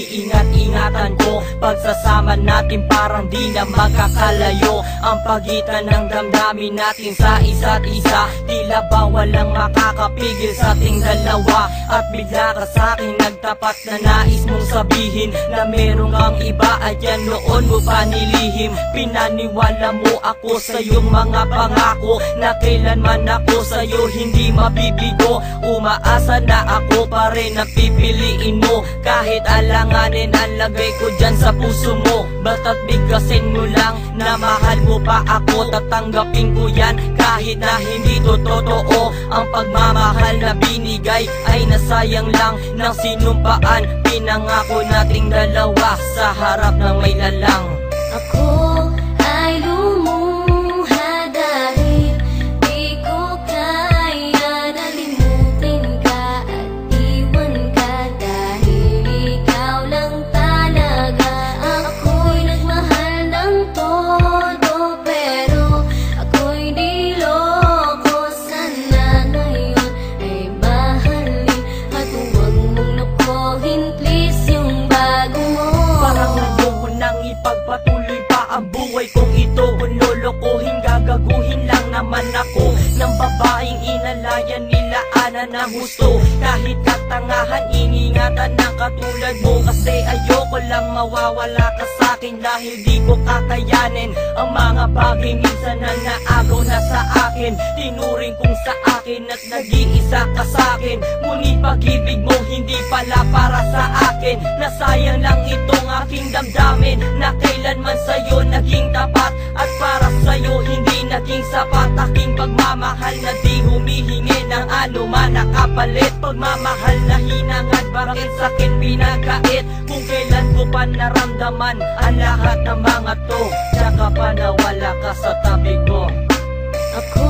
iingat-ingatan ko. Pagsasama natin parang di na magkakalayo ang pagitan ng damdamin natin sa isa't isa. Tila ba walang makakapigil sa ating dalawa. At bigla ka sa'kin nagtapat na nais mong sabihin na meron kang iba at yan noon mo pa nilihim. Pinaniwala mo ako sa iyong mga pangako na kailanman ako sa'yo hindi mabibigo. Umaasa na ako pa rin ang pipiliin mo, kahit alanganin ang lagay ko dyan sa puso mo. Bata't bigkasin mo lang na mahal mo pa ako, tatanggapin ko yan kahit na hindi to totoo. Ang pagmamahal na binigay ay nasayang lang ng sinumpaan. Pinangako nating dalawa sa harap ng may lalang. Ako ay lumuha dahil di ko kaya na limutin ka at iwan ka, dahil ikaw lang talaga. Ako'y nagmahal ng todo pero ako'y niloko. Sana ngayon ay mahalin at huwag mong nakuhin please yung bago mo. Parang ayoko nang ipagpatuloy pa ang buhay kong ito. Kung lolokohin, gagaguhin lang naman ako ng babaeng inalayan nila ana ng gusto. Kahit katangahan, iningatan ng katulad mo, kasi ayoko lang mawawala ka sa'kin. Dahil di ko kakayanin ang mga bagay minsan na naagaw na sa akin. Tinuring kong sa akin at nag-iisa ka sa'kin. Ngunit pag-ibig mo hindi pala para sa akin. Nasayang lang itong aking damdamin na kailanman sa'yo naging tapat. At para sa'yo hindi naging sapat aking pagmamahal na di humihingi ng anuman na kapalit. Pagmamahal na hinangad, bakit sa'kin pinagkait? Kung kailan ko pa naramdaman ang lahat ng mga to, tsaka pa nawala ka sa tabi ko. Ako